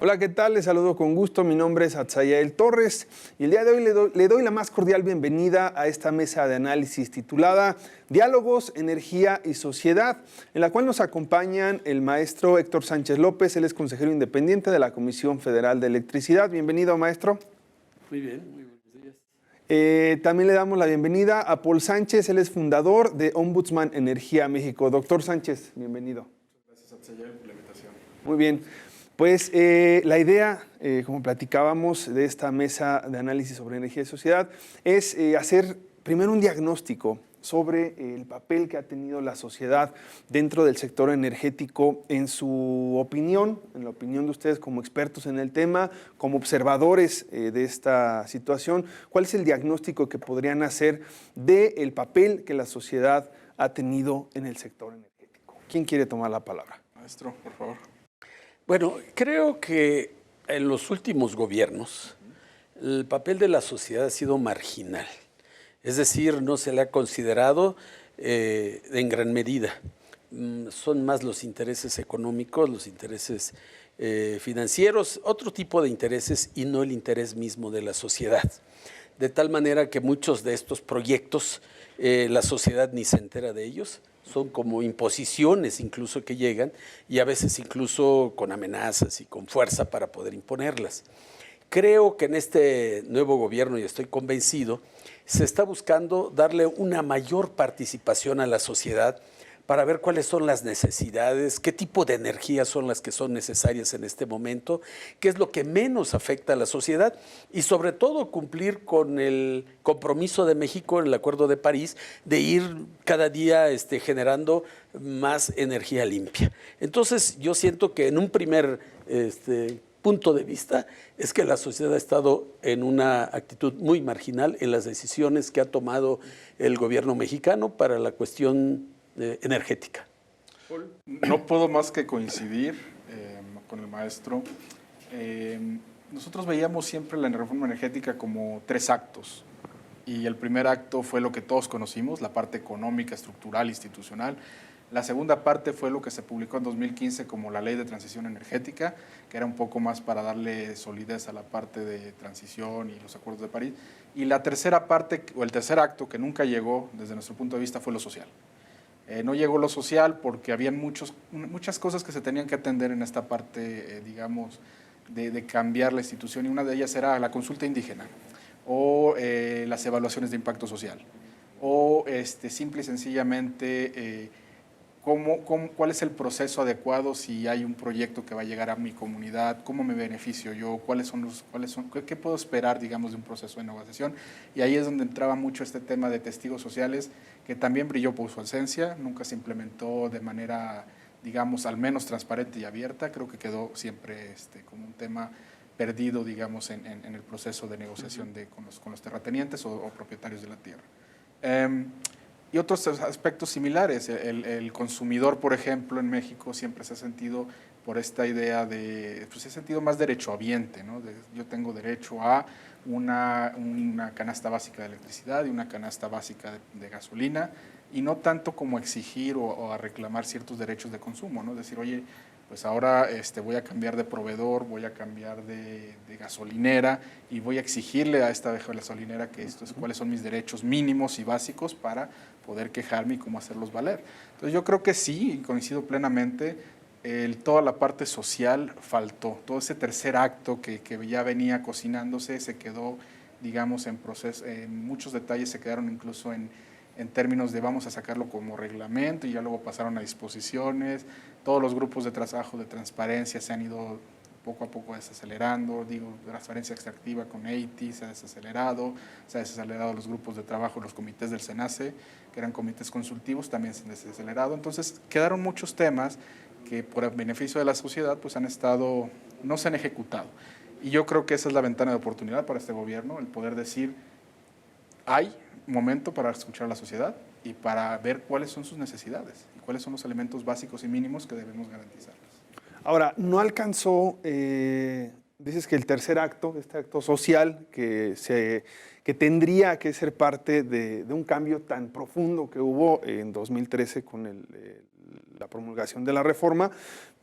Hola, ¿qué tal? Les saludo con gusto. Mi nombre es Atzayael Torres y el día de hoy le doy la más cordial bienvenida a esta mesa de análisis titulada Diálogos, Energía y Sociedad, en la cual nos acompañan el maestro Héctor Sánchez López. Él es consejero independiente de la Comisión Federal de Electricidad. Bienvenido, maestro. Muy bien, muy buenos días. También le damos la bienvenida a Paul Sánchez. Él es fundador de Ombudsman Energía México. Doctor Sánchez, bienvenido. Gracias, Atzayael, por la invitación. Muy bien. Pues la idea, como platicábamos de esta mesa de análisis sobre energía y sociedad, es hacer primero un diagnóstico sobre el papel que ha tenido la sociedad dentro del sector energético en su opinión, en la opinión de ustedes como expertos en el tema, como observadores de esta situación. ¿Cuál es el diagnóstico que podrían hacer del papel que la sociedad ha tenido en el sector energético? ¿Quién quiere tomar la palabra? Maestro, por favor. Bueno, creo que en los últimos gobiernos el papel de la sociedad ha sido marginal. Es decir, no se le ha considerado en gran medida. Son más los intereses económicos, los intereses financieros, otro tipo de intereses y no el interés mismo de la sociedad. De tal manera que muchos de estos proyectos la sociedad ni se entera de ellos. Son como imposiciones incluso que llegan y a veces incluso con amenazas y con fuerza para poder imponerlas. Creo que en este nuevo gobierno, y estoy convencido, se está buscando darle una mayor participación a la sociedad para ver cuáles son las necesidades, qué tipo de energías son las que son necesarias en este momento, qué es lo que menos afecta a la sociedad y sobre todo cumplir con el compromiso de México en el Acuerdo de París de ir cada día generando más energía limpia. Entonces yo siento que en un primer punto de vista es que la sociedad ha estado en una actitud muy marginal en las decisiones que ha tomado el gobierno mexicano para la cuestión energética. No puedo más que coincidir con el maestro. Nosotros veíamos siempre la reforma energética como 3 actos. Y el primer acto fue lo que todos conocimos, la parte económica, estructural, institucional. La segunda parte fue lo que se publicó en 2015 como la Ley de Transición Energética, que era un poco más para darle solidez a la parte de transición y los acuerdos de París. Y la tercera parte, o el tercer acto, que nunca llegó desde nuestro punto de vista, fue lo social. No llegó lo social porque habían muchas cosas que se tenían que atender en esta parte, digamos, de cambiar la institución, y una de ellas era la consulta indígena o las evaluaciones de impacto social o simple y sencillamente cuál es el proceso adecuado si hay un proyecto que va a llegar a mi comunidad, cómo me beneficio yo, qué puedo esperar, digamos, de un proceso de negociación. Y ahí es donde entraba mucho este tema de testigos sociales, que también brilló por su ausencia, nunca se implementó de manera, digamos, al menos transparente y abierta. Creo que quedó siempre como un tema perdido, digamos, en el proceso de negociación con los terratenientes o propietarios de la tierra. Y otros aspectos similares. El consumidor, por ejemplo, en México siempre se ha sentido por esta idea pues se ha sentido más derechohabiente, ¿no? Yo tengo derecho a una canasta básica de electricidad y una canasta básica de gasolina, y no tanto como exigir o a reclamar ciertos derechos de consumo, ¿no? Decir, oye, pues ahora voy a cambiar de proveedor, voy a cambiar de gasolinera y voy a exigirle a esta gasolinera cuáles son mis derechos mínimos y básicos para poder quejarme y cómo hacerlos valer. Entonces yo creo que sí, y coincido plenamente, toda la parte social faltó. Todo ese tercer acto que ya venía cocinándose se quedó, digamos, en proceso, en muchos detalles se quedaron incluso en términos de vamos a sacarlo como reglamento, y ya luego pasaron a disposiciones. Todos los grupos de trabajo de transparencia se han ido poco a poco desacelerando. Transparencia extractiva con EITI se ha desacelerado los grupos de trabajo, los comités del SENACE, que eran comités consultivos, también se han desacelerado. Entonces quedaron muchos temas que por el beneficio de la sociedad pues no se han ejecutado. Y yo creo que esa es la ventana de oportunidad para este gobierno, el poder decir, hay momento para escuchar a la sociedad y para ver cuáles son sus necesidades y cuáles son los elementos básicos y mínimos que debemos garantizarles. Ahora, no alcanzó, dices que el tercer acto, este acto social, que tendría que ser parte de un cambio tan profundo que hubo en 2013 con la promulgación de la reforma,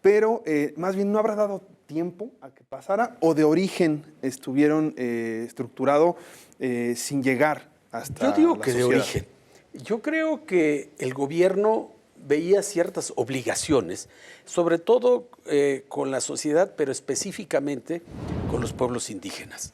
pero más bien no habrá dado tiempo a que pasara o de origen estuvieron estructurado sin llegar hasta Yo digo la que de sociedad. origen. Yo creo que el gobierno veía ciertas obligaciones, sobre todo con la sociedad, pero específicamente con los pueblos indígenas.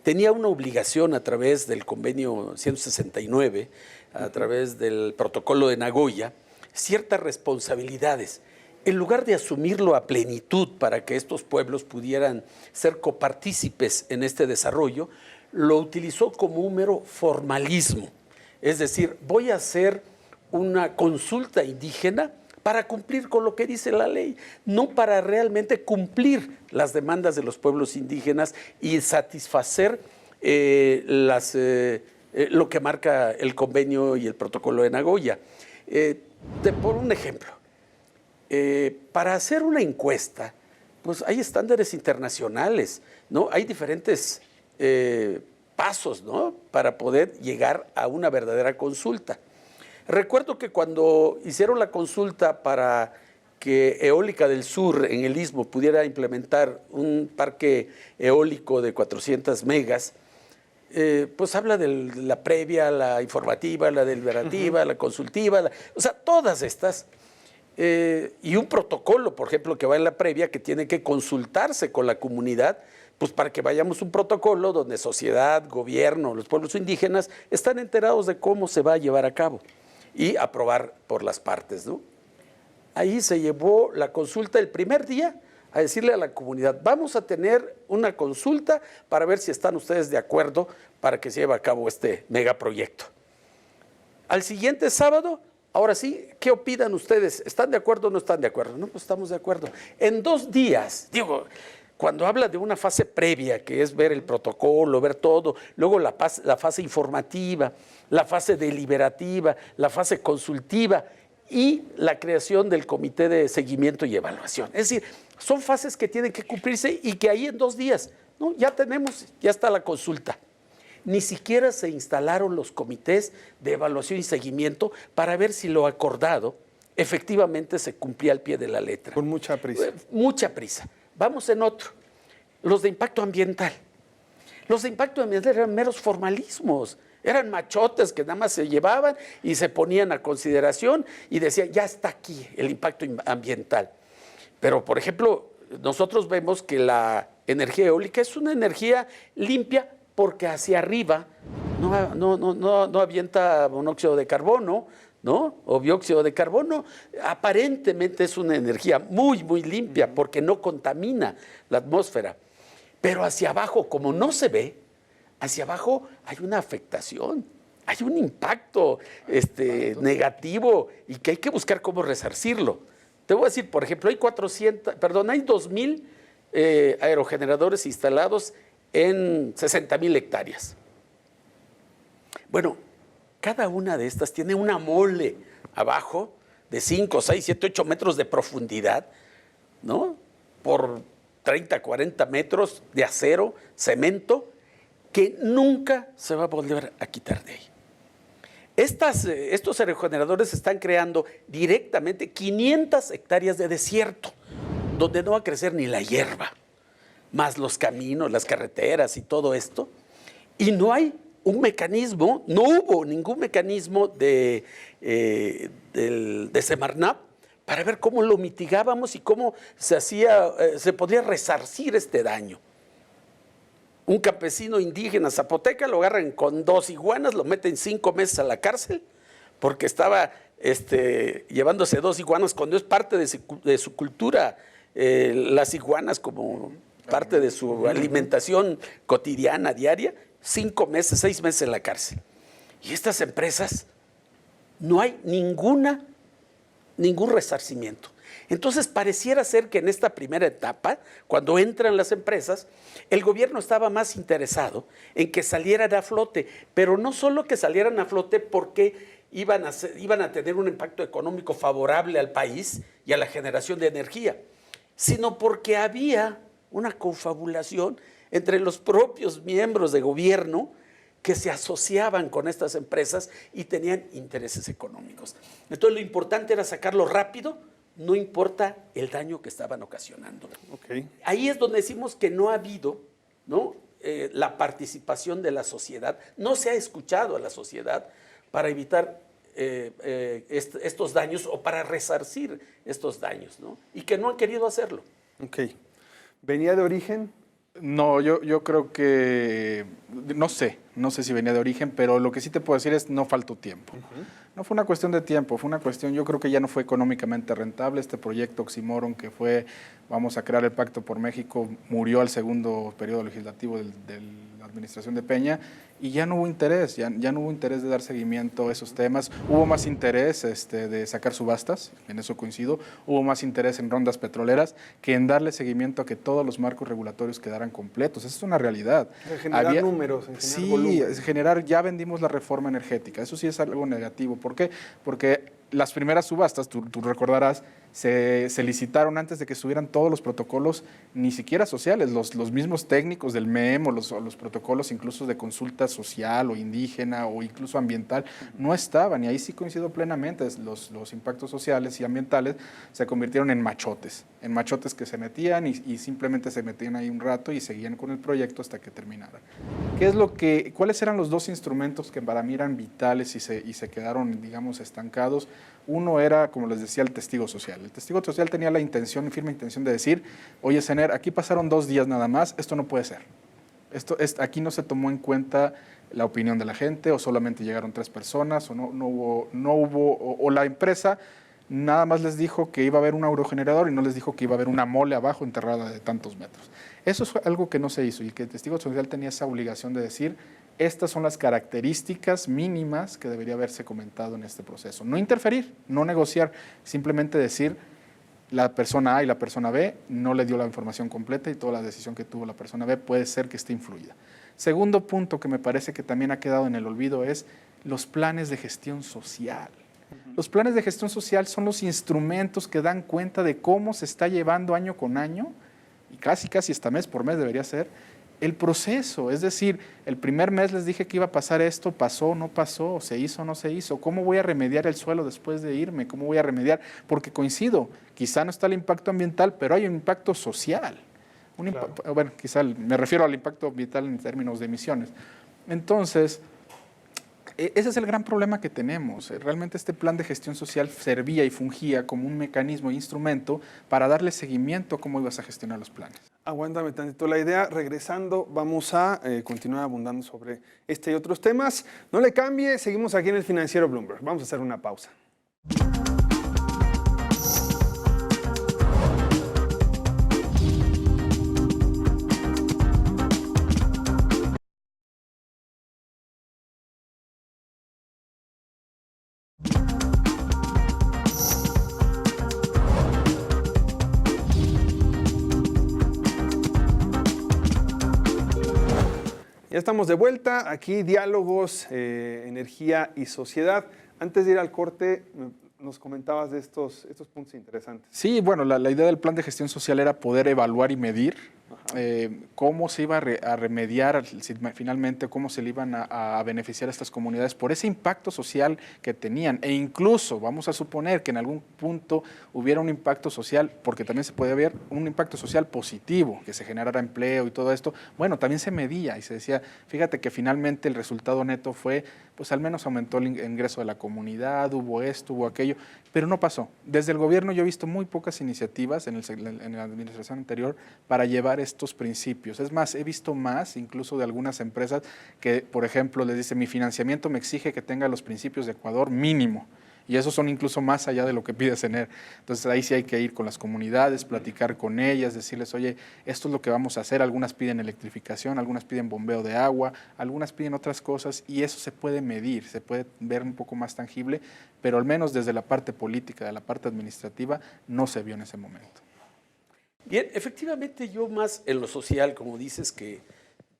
Tenía una obligación a través del convenio 169, a través del protocolo de Nagoya, ciertas responsabilidades. En lugar de asumirlo a plenitud para que estos pueblos pudieran ser copartícipes en este desarrollo, lo utilizó como un mero formalismo. Es decir, voy a hacer una consulta indígena para cumplir con lo que dice la ley, no para realmente cumplir las demandas de los pueblos indígenas y satisfacer lo que marca el convenio y el protocolo de Nagoya. Por un ejemplo, para hacer una encuesta, pues hay estándares internacionales, ¿no? Hay diferentes pasos, ¿no?, para poder llegar a una verdadera consulta. Recuerdo que cuando hicieron la consulta para que Eólica del Sur en el Istmo pudiera implementar un parque eólico de 400 megas, pues habla de la previa, la informativa, la deliberativa, la consultiva, o sea, todas estas. Y un protocolo, por ejemplo, que va en la previa, que tiene que consultarse con la comunidad, pues para que vayamos un protocolo donde sociedad, gobierno, los pueblos indígenas están enterados de cómo se va a llevar a cabo y aprobar por las partes, ¿no? Ahí se llevó la consulta el primer día a decirle a la comunidad, vamos a tener una consulta para ver si están ustedes de acuerdo para que se lleve a cabo este megaproyecto. Al siguiente sábado, ahora sí, ¿qué opinan ustedes? ¿Están de acuerdo o no están de acuerdo? No, pues estamos de acuerdo. En 2 días, digo, cuando habla de una fase previa, que es ver el protocolo, ver todo, luego la fase informativa, la fase deliberativa, la fase consultiva y la creación del comité de seguimiento y evaluación. Es decir, son fases que tienen que cumplirse y que ahí en 2 días, ¿no?, ya está la consulta. Ni siquiera se instalaron los comités de evaluación y seguimiento para ver si lo acordado efectivamente se cumplía al pie de la letra. Con mucha prisa. Mucha prisa. Vamos en otro. Los de impacto ambiental. Los de impacto ambiental eran meros formalismos. Eran machotes que nada más se llevaban y se ponían a consideración y decían, ya está aquí el impacto ambiental. Pero, por ejemplo, nosotros vemos que la energía eólica es una energía limpia porque hacia arriba no avienta monóxido de carbono, ¿no?, o dióxido de carbono. Aparentemente es una energía muy, muy limpia porque no contamina la atmósfera. Pero hacia abajo, como no se ve, hacia abajo hay una afectación, hay un impacto negativo y que hay que buscar cómo resarcirlo. Te voy a decir, por ejemplo, hay 2,000 aerogeneradores instalados en 60,000 hectáreas. Bueno, cada una de estas tiene una mole abajo de 5, 6, 7, 8 metros de profundidad, ¿no?, por 30, 40 metros de acero, cemento, que nunca se va a volver a quitar de ahí. Estos aerogeneradores están creando directamente 500 hectáreas de desierto, donde no va a crecer ni la hierba, más los caminos, las carreteras y todo esto. Y no hay un mecanismo, no hubo ningún mecanismo de Semarnat para ver cómo lo mitigábamos y cómo se podría resarcir este daño. Un campesino indígena zapoteca lo agarran con 2 iguanas, lo meten 5 meses a la cárcel porque estaba llevándose 2 iguanas cuando es parte de su cultura, las iguanas como parte de su alimentación cotidiana, diaria. 5 meses, 6 meses en la cárcel. Y estas empresas, no hay ningún resarcimiento. Entonces, pareciera ser que en esta primera etapa, cuando entran las empresas, el gobierno estaba más interesado en que salieran a flote, pero no solo que salieran a flote porque iban a tener un impacto económico favorable al país y a la generación de energía, sino porque había una confabulación entre los propios miembros de gobierno que se asociaban con estas empresas y tenían intereses económicos. Entonces lo importante era sacarlo rápido, no importa el daño que estaban ocasionando. Ok. Ahí es donde decimos que no ha habido, ¿no?, la participación de la sociedad, no se ha escuchado a la sociedad para evitar estos daños o para resarcir estos daños, ¿no? Y que no han querido hacerlo. Ok. ¿Venía de origen? No, yo creo que, no sé si venía de origen, pero lo que sí te puedo decir es no faltó tiempo. No fue una cuestión de tiempo, fue una cuestión, yo creo que ya no fue económicamente rentable. Este proyecto oxímoron que fue, vamos a crear el Pacto por México, murió al segundo periodo legislativo de la administración de Peña y ya no hubo interés, ya no hubo interés de dar seguimiento a esos temas. Hubo más interés de sacar subastas, en eso coincido, hubo más interés en rondas petroleras que en darle seguimiento a que todos los marcos regulatorios quedaran completos. Esa es una realidad. Generar números, generar volumen. Generar, ya vendimos la reforma energética, eso sí es algo negativo. ¿Por qué? Porque las primeras subastas, tú recordarás, se licitaron antes de que estuvieran todos los protocolos, ni siquiera sociales, los mismos técnicos del MEM o los protocolos incluso de consulta social o indígena o incluso ambiental, no estaban, y ahí sí coincido plenamente, los impactos sociales y ambientales se convirtieron en machotes que se metían y simplemente se metían ahí un rato y seguían con el proyecto hasta que terminara. ¿Cuáles eran los dos instrumentos que para mí eran vitales y se quedaron, digamos, estancados? Uno era, como les decía, el testigo social. El testigo social tenía la firme intención de decir, oye, Sener, aquí pasaron 2 días nada más, esto no puede ser. Aquí no se tomó en cuenta la opinión de la gente, o solamente llegaron 3 personas, o no hubo, o la empresa nada más les dijo que iba a haber un aerogenerador y no les dijo que iba a haber una mole abajo enterrada de tantos metros. Eso es algo que no se hizo y que el testigo social tenía esa obligación de decir, estas son las características mínimas que debería haberse comentado en este proceso. No interferir, no negociar, simplemente decir la persona A y la persona B no le dio la información completa y toda la decisión que tuvo la persona B puede ser que esté influida. Segundo punto que me parece que también ha quedado en el olvido es los planes de gestión social. Los planes de gestión social son los instrumentos que dan cuenta de cómo se está llevando año con año, y casi hasta mes por mes debería ser, el proceso. Es decir, el primer mes les dije que iba a pasar esto, pasó, no pasó, se hizo, no se hizo. ¿Cómo voy a remediar el suelo después de irme? ¿Cómo voy a remediar? Porque coincido, quizá no está el impacto ambiental, pero hay un impacto social. Claro. Bueno, quizá me refiero al impacto ambiental en términos de emisiones. Entonces, ese es el gran problema que tenemos. Realmente este plan de gestión social servía y fungía como un mecanismo e instrumento para darle seguimiento a cómo ibas a gestionar los planes. Aguántame tantito la idea. Regresando, vamos a continuar abundando sobre este y otros temas. No le cambie, seguimos aquí en el Financiero Bloomberg. Vamos a hacer una pausa. Ya estamos de vuelta, aquí diálogos, energía y sociedad. Antes de ir al corte, nos comentabas de estos puntos interesantes. Sí, bueno, la idea del plan de gestión social era poder evaluar y medir cómo se iba a remediar finalmente, cómo se le iban a beneficiar a estas comunidades por ese impacto social que tenían. E incluso, vamos a suponer que en algún punto hubiera un impacto social, porque también se puede ver un impacto social positivo, que se generara empleo y todo esto. Bueno, también se medía y se decía, fíjate que finalmente el resultado neto fue, pues al menos aumentó el ingreso de la comunidad, hubo esto, hubo aquello, pero no pasó. Desde el gobierno yo he visto muy pocas iniciativas en la administración anterior para llevar estos principios. Es más, he visto más incluso de algunas empresas que, por ejemplo, les dice, mi financiamiento me exige que tenga los principios de Ecuador mínimo. Y esos son incluso más allá de lo que pide CENER. Entonces ahí sí hay que ir con las comunidades, platicar con ellas, decirles, oye, esto es lo que vamos a hacer. Algunas piden electrificación, algunas piden bombeo de agua, algunas piden otras cosas y eso se puede medir, se puede ver un poco más tangible, pero al menos desde la parte política, de la parte administrativa, no se vio en ese momento. Bien, efectivamente yo más en lo social, como dices, que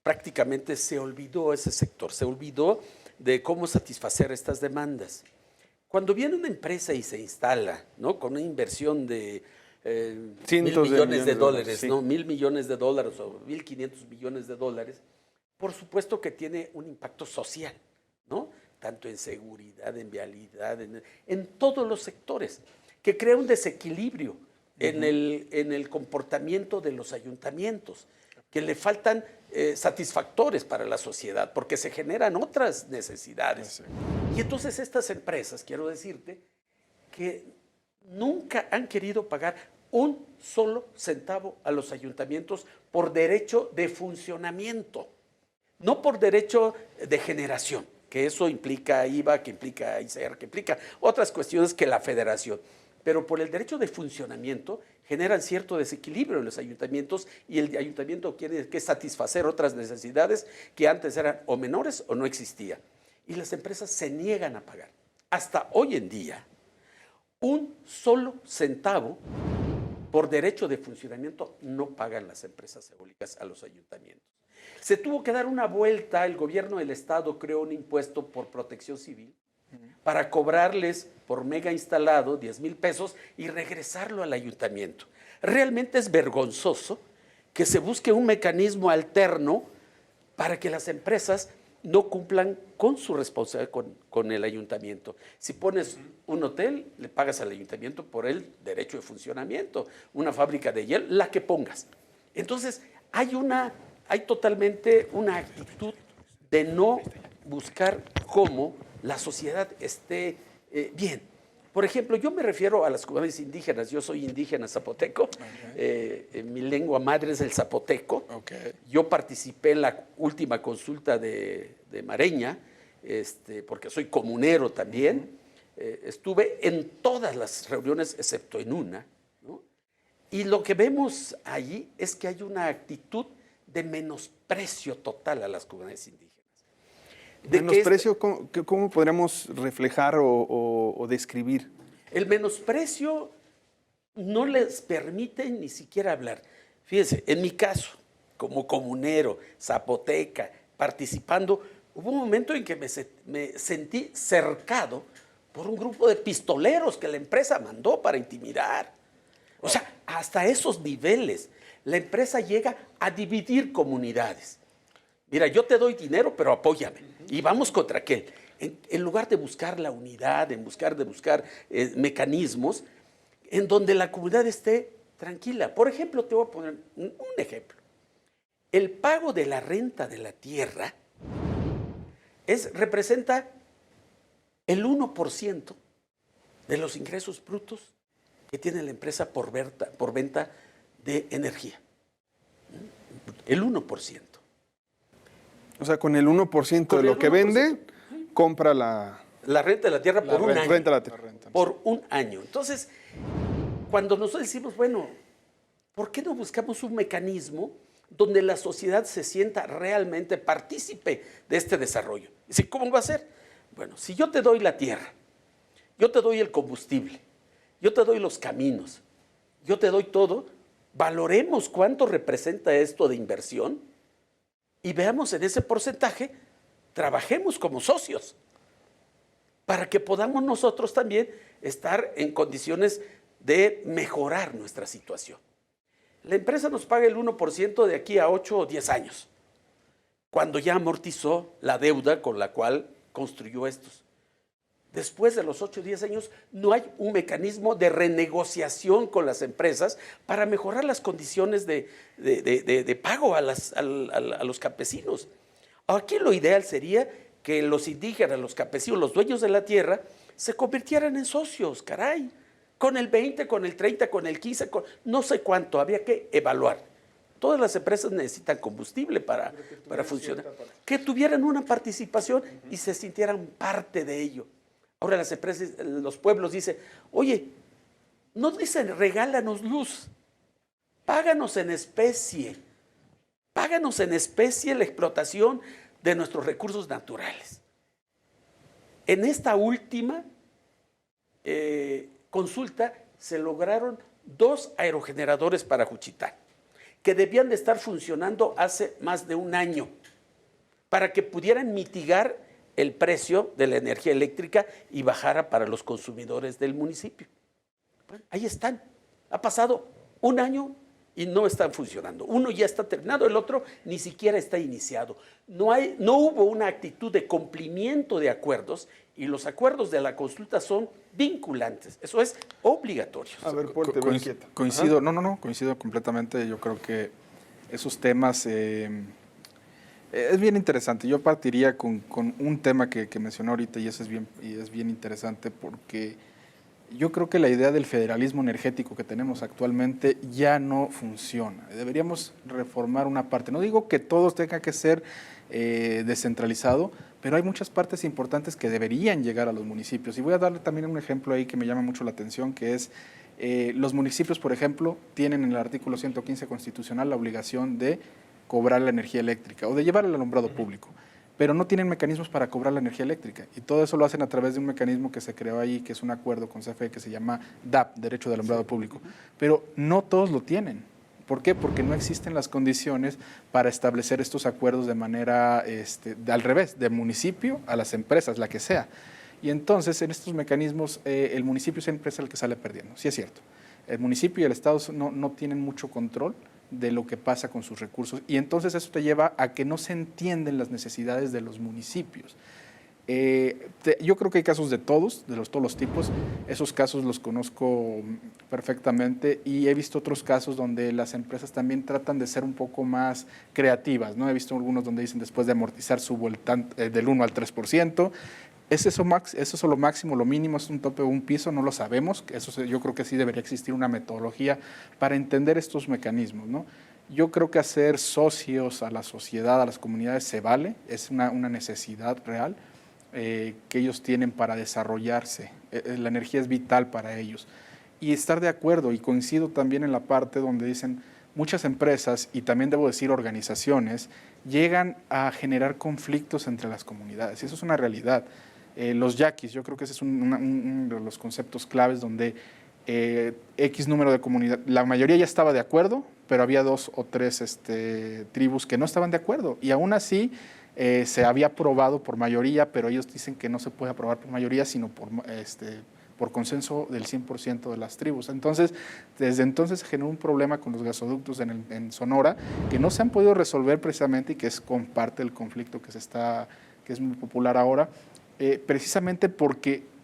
prácticamente se olvidó ese sector, se olvidó de cómo satisfacer estas demandas. Cuando viene una empresa y se instala, ¿no?, con una inversión de $1.000 millones de dólares, sí. ¿no?, $1.000 millones o 1.500 millones de dólares, por supuesto que tiene un impacto social, ¿no? Tanto en seguridad, en vialidad, en todos los sectores, que crea un desequilibrio en el comportamiento de los ayuntamientos, que le faltan satisfactores para la sociedad, porque se generan otras necesidades. Y entonces estas empresas, quiero decirte, que nunca han querido pagar un solo centavo a los ayuntamientos por derecho de funcionamiento, no por derecho de generación, que eso implica IVA, que implica ICR, que implica otras cuestiones que la federación. Pero por el derecho de funcionamiento generan cierto desequilibrio en los ayuntamientos y el ayuntamiento tiene que satisfacer otras necesidades que antes eran o menores o no existían. Y las empresas se niegan a pagar. Hasta hoy en día, un solo centavo por derecho de funcionamiento no pagan las empresas eólicas a los ayuntamientos. Se tuvo que dar una vuelta, el gobierno del estado creó un impuesto por protección civil para cobrarles por mega instalado 10,000 pesos y regresarlo al ayuntamiento. Realmente es vergonzoso que se busque un mecanismo alterno para que las empresas no cumplan con su responsabilidad con el ayuntamiento. Si pones un hotel, le pagas al ayuntamiento por el derecho de funcionamiento, una fábrica de hielo, la que pongas. Entonces, hay totalmente una actitud de no buscar cómo la sociedad esté bien. Por ejemplo, yo me refiero a las comunidades indígenas. Yo soy indígena zapoteco. Mi lengua madre es el zapoteco. Yo participé en la última consulta de Mareña, porque soy comunero también. Estuve en todas las reuniones, excepto en una, ¿no? Y lo que vemos allí es que hay una actitud de menosprecio total a las comunidades indígenas. ¿Menosprecio? ¿Cómo podríamos reflejar o describir? El menosprecio no les permite ni siquiera hablar. Fíjense, en mi caso, como comunero, zapoteca, participando, hubo un momento en que me sentí cercado por un grupo de pistoleros que la empresa mandó para intimidar. O sea, hasta esos niveles, la empresa llega a dividir comunidades. Mira, yo te doy dinero, pero apóyame. Y vamos contra aquel. En lugar de buscar la unidad, de buscar mecanismos en donde la comunidad esté tranquila. Por ejemplo, te voy a poner un ejemplo. El pago de la renta de la tierra representa el 1% de los ingresos brutos que tiene la empresa por venta de energía. El 1%. O sea, con el 1% de lo que vende, compra la renta de la tierra por un año. Renta la tierra. Por un año. Entonces, cuando nosotros decimos, bueno, ¿por qué no buscamos un mecanismo donde la sociedad se sienta realmente partícipe de este desarrollo? ¿Y cómo va a ser? Bueno, si yo te doy la tierra, yo te doy el combustible, yo te doy los caminos, yo te doy todo, valoremos cuánto representa esto de inversión y veamos en ese porcentaje, trabajemos como socios para que podamos nosotros también estar en condiciones de mejorar nuestra situación. La empresa nos paga el 1% de aquí a 8 o 10 años, cuando ya amortizó la deuda con la cual construyó estos. Después de los 8 o 10 años, no hay un mecanismo de renegociación con las empresas para mejorar las condiciones de pago a los campesinos. Aquí lo ideal sería que los indígenas, los campesinos, los dueños de la tierra, se convirtieran en socios, caray, con el 20, con el 30, con el 15, con no sé cuánto, había que evaluar. Todas las empresas necesitan combustible para funcionar. Que tuvieran una participación y se sintieran parte de ello. Ahora las empresas, los pueblos dicen, oye, no dicen regálanos luz, páganos en especie la explotación de nuestros recursos naturales. En esta última consulta se lograron 2 aerogeneradores para Juchitán, que debían de estar funcionando hace más de un año, para que pudieran mitigar el precio de la energía eléctrica y bajara para los consumidores del municipio. Bueno, ahí están. Ha pasado un año y no están funcionando. Uno ya está terminado, el otro ni siquiera está iniciado. No hubo una actitud de cumplimiento de acuerdos y los acuerdos de la consulta son vinculantes. Eso es obligatorio. A ver, Paul, te veo inquieto. Coincido, coincido completamente. Yo creo que esos temas es bien interesante. Yo partiría con un tema que mencionó ahorita y es bien interesante porque yo creo que la idea del federalismo energético que tenemos actualmente ya no funciona. Deberíamos reformar una parte. No digo que todo tenga que ser descentralizado, pero hay muchas partes importantes que deberían llegar a los municipios. Y voy a darle también un ejemplo ahí que me llama mucho la atención, que es los municipios, por ejemplo, tienen en el artículo 115 constitucional la obligación de cobrar la energía eléctrica o de llevar el alumbrado público, pero no tienen mecanismos para cobrar la energía eléctrica. Y todo eso lo hacen a través de un mecanismo que se creó ahí, que es un acuerdo con CFE que se llama DAP, Derecho de Alumbrado Público. Pero no todos lo tienen. ¿Por qué? Porque no existen las condiciones para establecer estos acuerdos de manera, al revés, del municipio a las empresas, la que sea. Y entonces, en estos mecanismos, el municipio siempre es el que sale perdiendo. Sí es cierto. El municipio y el Estado no tienen mucho control de lo que pasa con sus recursos. Y entonces eso te lleva a que no se entienden las necesidades de los municipios. Yo creo que hay casos de todos los tipos. Esos casos los conozco perfectamente y he visto otros casos donde las empresas también tratan de ser un poco más creativas, ¿no? He visto algunos donde dicen después de amortizar subo del 1 al 3%. ¿Es eso lo máximo, lo mínimo? ¿Es un tope o un piso? No lo sabemos. Yo creo que sí debería existir una metodología para entender estos mecanismos, ¿no? Yo creo que hacer socios a la sociedad, a las comunidades, se vale, es una necesidad real que ellos tienen para desarrollarse. La energía es vital para ellos. Y estar de acuerdo, y coincido también en la parte donde dicen muchas empresas, y también debo decir organizaciones, llegan a generar conflictos entre las comunidades, y eso es una realidad. Los yaquis, yo creo que ese es uno de los conceptos claves donde X número de comunidades, la mayoría ya estaba de acuerdo, pero había 2 o 3 tribus que no estaban de acuerdo, y aún así se había aprobado por mayoría, pero ellos dicen que no se puede aprobar por mayoría, sino por consenso del 100% de las tribus. Entonces, desde entonces se generó un problema con los gasoductos en Sonora, que no se han podido resolver precisamente y que es con parte del conflicto que es muy popular ahora, precisamente porque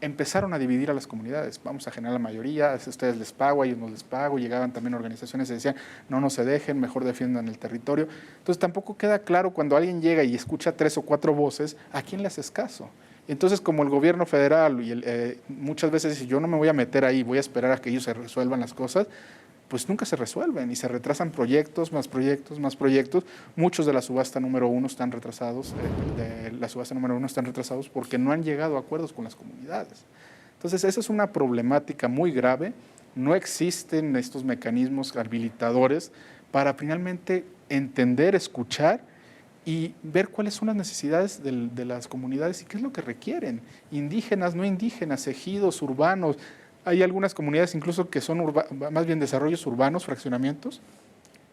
empezaron a dividir a las comunidades. Vamos a generar la mayoría, a ustedes les pago, a ellos no les pago. Llegaban también organizaciones y decían, no se dejen, mejor defiendan el territorio. Entonces tampoco queda claro cuando alguien llega y escucha 3 o 4 voces, ¿a quién le haces caso? Entonces, como el gobierno federal muchas veces dice, yo no me voy a meter ahí, voy a esperar a que ellos se resuelvan las cosas, pues nunca se resuelven y se retrasan proyectos, más proyectos, más proyectos. Muchos de la subasta número 1 están retrasados, porque no han llegado a acuerdos con las comunidades. Entonces, esa es una problemática muy grave. No existen estos mecanismos habilitadores para finalmente entender, escuchar y ver cuáles son las necesidades de las comunidades y qué es lo que requieren. Indígenas, no indígenas, ejidos, urbanos. Hay algunas comunidades incluso que son más bien desarrollos urbanos, fraccionamientos,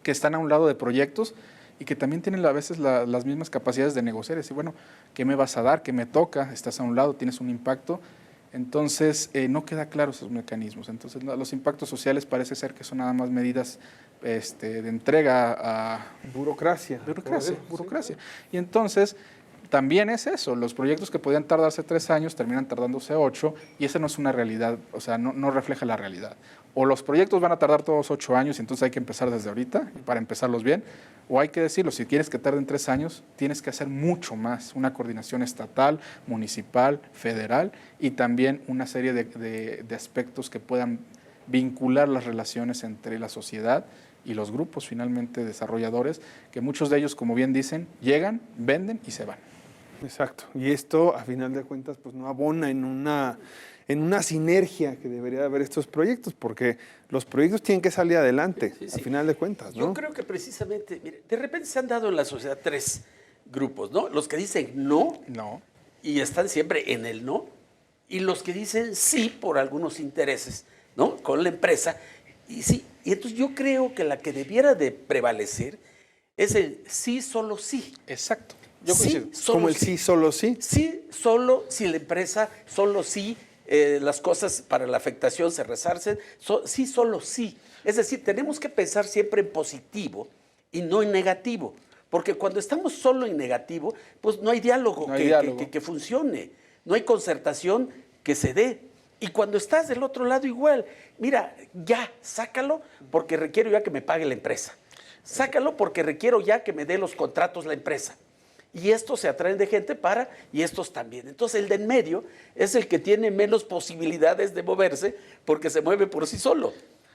que están a un lado de proyectos y que también tienen a veces las mismas capacidades de negociar. Y decir, bueno, ¿qué me vas a dar? ¿Qué me toca? Estás a un lado, tienes un impacto. Entonces, no queda claro esos mecanismos. Entonces, los impactos sociales parece ser que son nada más medidas de entrega a... Burocracia. Burocracia. Y entonces... También es eso, los proyectos que podían tardarse 3 años terminan tardándose 8 y esa no es una realidad, o sea, no refleja la realidad. O los proyectos van a tardar todos 8 años y entonces hay que empezar desde ahorita para empezarlos bien, o hay que decirlo, si quieres que tarden 3 años, tienes que hacer mucho más, una coordinación estatal, municipal, federal y también una serie de aspectos que puedan vincular las relaciones entre la sociedad y los grupos finalmente desarrolladores, que muchos de ellos, como bien dicen, llegan, venden y se van. Exacto. Y esto, a final de cuentas, pues no abona en una sinergia que debería de haber estos proyectos, porque los proyectos tienen que salir adelante, Sí. a final de cuentas, ¿no? Yo creo que precisamente, mire, de repente se han dado en la sociedad 3 grupos, ¿no? Los que dicen no y están siempre en el no, y los que dicen sí por algunos intereses, ¿no? Con la empresa, y sí. Y entonces yo creo que la que debiera de prevalecer es el sí, solo sí. Exacto. Yo coincido. Como el sí, solo sí. Sí, solo si la empresa, solo sí las cosas para la afectación se resarcen, sí, solo sí. Es decir, tenemos que pensar siempre en positivo y no en negativo, porque cuando estamos solo en negativo, pues no hay diálogo, que funcione, no hay concertación que se dé. Y cuando estás del otro lado igual, mira, ya, sácalo porque requiero ya que me pague la empresa. Sácalo porque requiero ya que me dé los contratos la empresa. Y estos se atraen de gente y estos también. Entonces el de en medio es el que tiene menos posibilidades de moverse porque se mueve por sí solo,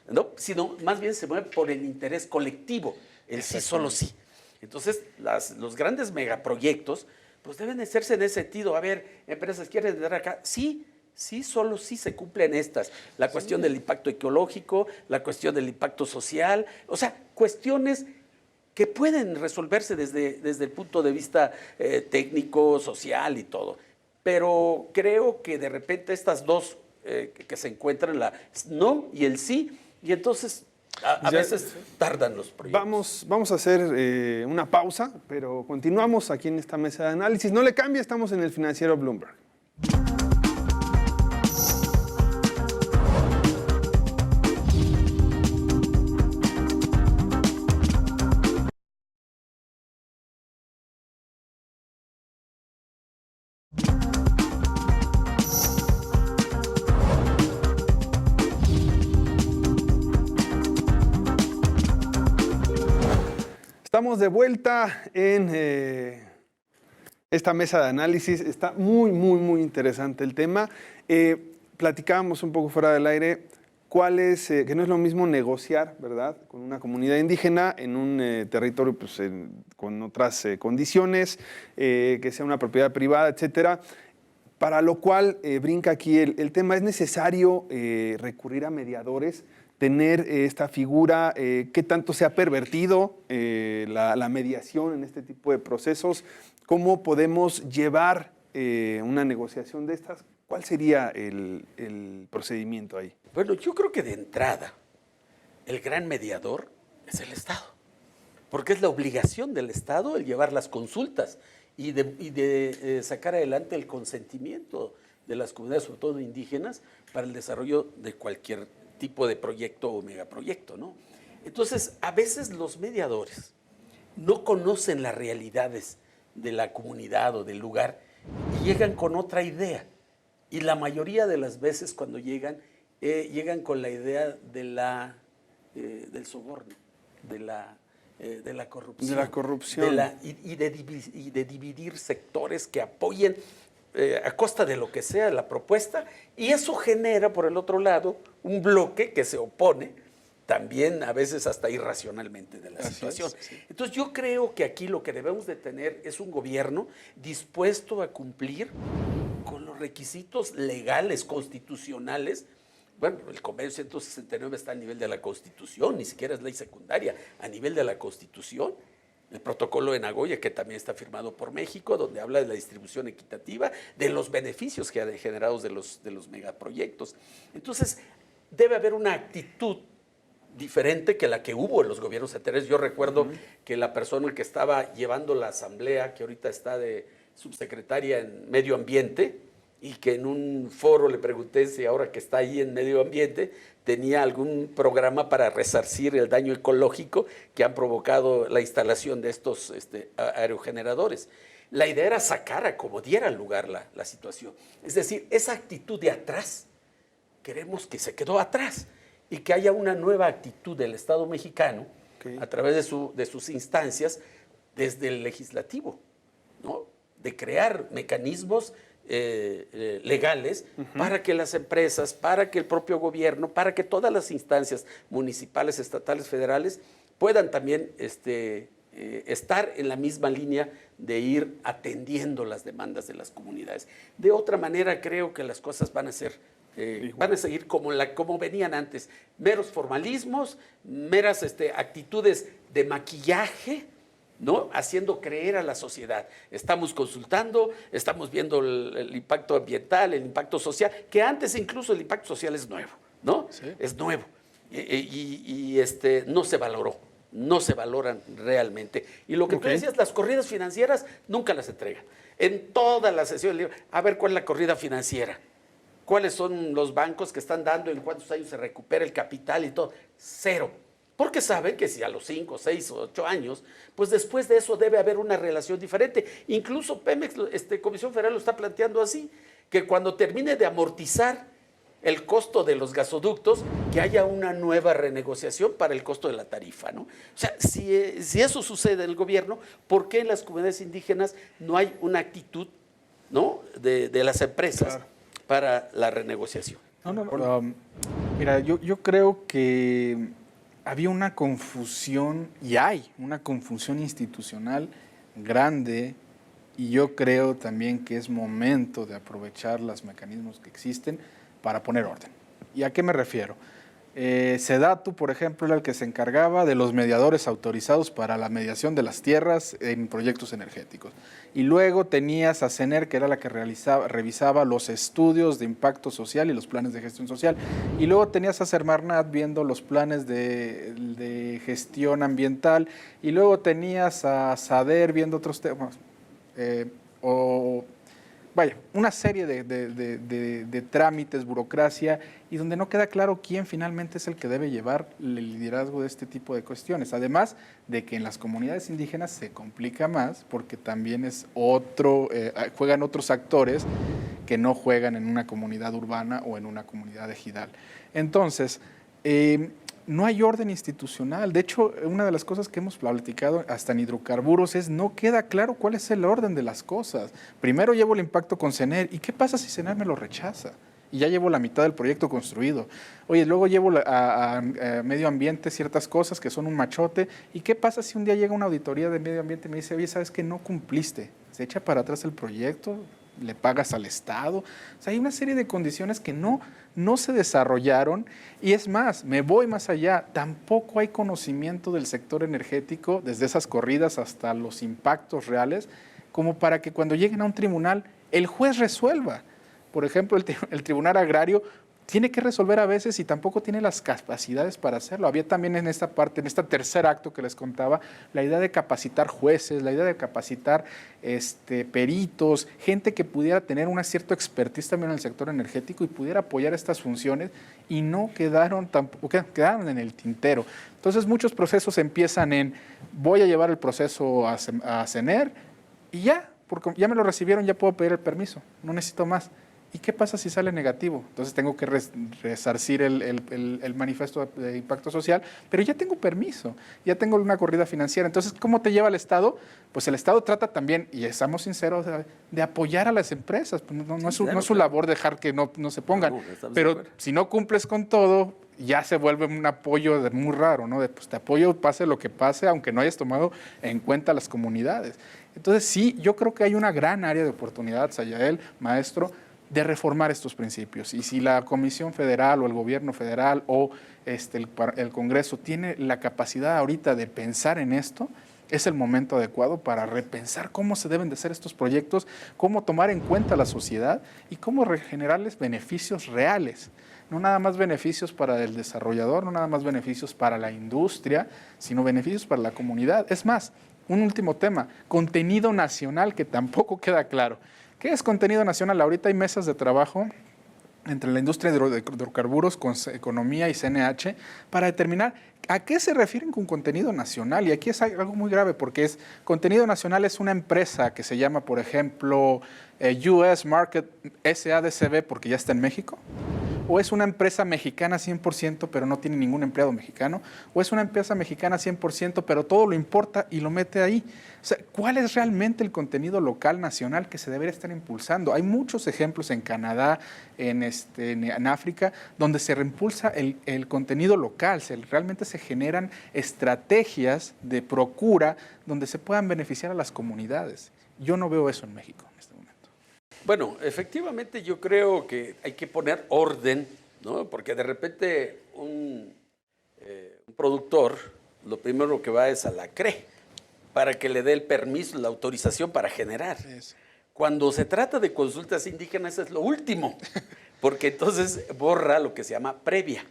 ¿no? Sino más bien se mueve por el interés colectivo, el sí, solo sí. Entonces los grandes megaproyectos pues deben de hacerse en ese sentido. A ver, empresas, ¿quieren entrar acá? Sí, sí, solo sí se cumplen estas. La cuestión del impacto ecológico, la cuestión del impacto social, o sea, cuestiones que pueden resolverse desde el punto de vista técnico, social y todo. Pero creo que de repente estas dos que se encuentran, la no y el sí, y entonces a veces tardan los proyectos. Vamos a hacer una pausa, pero continuamos aquí en esta mesa de análisis. No le cambie, estamos en el Financiero Bloomberg. Estamos de vuelta en esta mesa de análisis. Está muy interesante el tema. Platicábamos un poco fuera del aire que no es lo mismo negociar, ¿verdad?, con una comunidad indígena en un territorio pues, con otras condiciones, que sea una propiedad privada, etcétera. Para lo cual brinca aquí el tema. Es necesario recurrir a mediadores, tener esta figura. ¿Qué tanto se ha pervertido la mediación en este tipo de procesos? ¿Cómo podemos llevar una negociación de estas? ¿Cuál sería el procedimiento ahí? Bueno, yo creo que de entrada el gran mediador es el Estado, porque es la obligación del Estado el llevar las consultas y de sacar adelante el consentimiento de las comunidades, sobre todo indígenas, para el desarrollo de cualquier tipo de proyecto o megaproyecto, ¿no? Entonces, a veces los mediadores no conocen las realidades de la comunidad o del lugar y llegan con otra idea. Y la mayoría de las veces cuando llegan con la idea del soborno, de la corrupción. De la corrupción. Y de dividir sectores que apoyen a costa de lo que sea la propuesta, y eso genera, por el otro lado, un bloque que se opone también a veces hasta irracionalmente de la situación. Sí. Entonces yo creo que aquí lo que debemos de tener es un gobierno dispuesto a cumplir con los requisitos legales, constitucionales. Bueno, el Convenio 169 está a nivel de la Constitución, ni siquiera es ley secundaria, a nivel de la Constitución. El protocolo de Nagoya, que también está firmado por México, donde habla de la distribución equitativa, de los beneficios que ha generado de los megaproyectos. Entonces, debe haber una actitud diferente que la que hubo en los gobiernos anteriores. Yo recuerdo que la persona que estaba llevando la asamblea, que ahorita está de subsecretaria en Medio Ambiente, y que en un foro le pregunté si ahora que está ahí en Medio Ambiente tenía algún programa para resarcir el daño ecológico que han provocado la instalación de estos aerogeneradores. La idea era sacar a como diera lugar la situación. Es decir, esa actitud de atrás, queremos que se quedó atrás y que haya una nueva actitud del Estado mexicano a través de sus instancias desde el legislativo, ¿no?, de crear mecanismos legales para que las empresas, para que el propio gobierno, para que todas las instancias municipales, estatales, federales puedan también estar en la misma línea de ir atendiendo las demandas de las comunidades. De otra manera, creo que las cosas van a seguir como venían antes, meros formalismos, meras actitudes de maquillaje, ¿no?, haciendo creer a la sociedad. Estamos consultando, estamos viendo el impacto ambiental, el impacto social, que antes incluso el impacto social es nuevo, ¿no? Sí. Es nuevo. Y no se valoró, no se valoran realmente. Y lo que tú decías, las corridas financieras nunca las entregan. En todas las sesiones, a ver cuál es la corrida financiera. ¿Cuáles son los bancos que están dando, en cuántos años se recupera el capital y todo? Cero. Porque saben que si a los 5, 6 o 8 años, pues después de eso debe haber una relación diferente. Incluso Pemex, Comisión Federal lo está planteando así, que cuando termine de amortizar el costo de los gasoductos, que haya una nueva renegociación para el costo de la tarifa, ¿no? O sea, si eso sucede en el gobierno, ¿por qué en las comunidades indígenas no hay una actitud, ¿no?, de las empresas para la renegociación? Mira, yo creo que había una confusión, y hay una confusión institucional grande, y yo creo también que es momento de aprovechar los mecanismos que existen para poner orden. ¿Y a qué me refiero? SEDATU, por ejemplo, era el que se encargaba de los mediadores autorizados para la mediación de las tierras en proyectos energéticos. Y luego tenías a CENER, que era la que revisaba los estudios de impacto social y los planes de gestión social. Y luego tenías a Semarnat viendo los planes de gestión ambiental. Y luego tenías a SADER viendo otros temas. Una serie de trámites, burocracia, y donde no queda claro quién finalmente es el que debe llevar el liderazgo de este tipo de cuestiones. Además de que en las comunidades indígenas se complica más, porque también juegan otros actores que no juegan en una comunidad urbana o en una comunidad ejidal. Entonces, no hay orden institucional. De hecho, una de las cosas que hemos platicado hasta en hidrocarburos es no queda claro cuál es el orden de las cosas. Primero llevo el impacto con CENER. ¿Y qué pasa si CENER me lo rechaza? Y ya llevo la mitad del proyecto construido. Oye, luego llevo a medio ambiente ciertas cosas que son un machote. ¿Y qué pasa si un día llega una auditoría de medio ambiente y me dice, oye, ¿sabes qué? No cumpliste. Se echa para atrás el proyecto, le pagas al Estado. O sea, hay una serie de condiciones que no se desarrollaron, y es más, me voy más allá, tampoco hay conocimiento del sector energético, desde esas corridas hasta los impactos reales, como para que cuando lleguen a un tribunal, el juez resuelva. Por ejemplo, el Tribunal Agrario tiene que resolver a veces y tampoco tiene las capacidades para hacerlo. Había también en esta parte, en este tercer acto que les contaba, la idea de capacitar jueces, la idea de capacitar peritos, gente que pudiera tener una cierta expertise también en el sector energético y pudiera apoyar estas funciones, y no quedaron en el tintero. Entonces muchos procesos empiezan en, voy a llevar el proceso a CENER y ya, porque ya me lo recibieron, ya puedo pedir el permiso, no necesito más. ¿Y qué pasa si sale negativo? Entonces tengo que resarcir el manifiesto de impacto social, pero ya tengo permiso, ya tengo una corrida financiera. Entonces, ¿cómo te lleva el Estado? Pues el Estado trata también, y estamos sinceros, de apoyar a las empresas. No es su labor dejar que no se pongan. Pero si no cumples con todo, ya se vuelve un apoyo muy raro, ¿no? Pues te apoyo pase lo que pase, aunque no hayas tomado en cuenta las comunidades. Entonces, sí, yo creo que hay una gran área de oportunidad, Sayael, maestro, de reformar estos principios. Y si la Comisión Federal o el Gobierno Federal o el Congreso tiene la capacidad ahorita de pensar en esto, es el momento adecuado para repensar cómo se deben de hacer estos proyectos, cómo tomar en cuenta a la sociedad y cómo generarles beneficios reales. No nada más beneficios para el desarrollador, no nada más beneficios para la industria, sino beneficios para la comunidad. Es más, un último tema, contenido nacional, que tampoco queda claro. ¿Qué es contenido nacional? Ahorita hay mesas de trabajo entre la industria de hidrocarburos, con Economía y CNH, para determinar a qué se refieren con contenido nacional. Y aquí es algo muy grave, porque contenido nacional es una empresa que se llama, por ejemplo, US Market SADCB, porque ya está en México. O es una empresa mexicana 100%, pero no tiene ningún empleado mexicano. O es una empresa mexicana 100%, pero todo lo importa y lo mete ahí. O sea, ¿cuál es realmente el contenido local nacional que se debería estar impulsando? Hay muchos ejemplos en Canadá, en África, donde se reimpulsa el contenido local. Realmente se generan estrategias de procura donde se puedan beneficiar a las comunidades. Yo no veo eso en México en este momento. Bueno, efectivamente yo creo que hay que poner orden, ¿no? Porque de repente un productor lo primero que va es a la CRE para que le dé el permiso, la autorización para generar. Eso. Cuando se trata de consultas indígenas es lo último, porque entonces borra lo que se llama previa,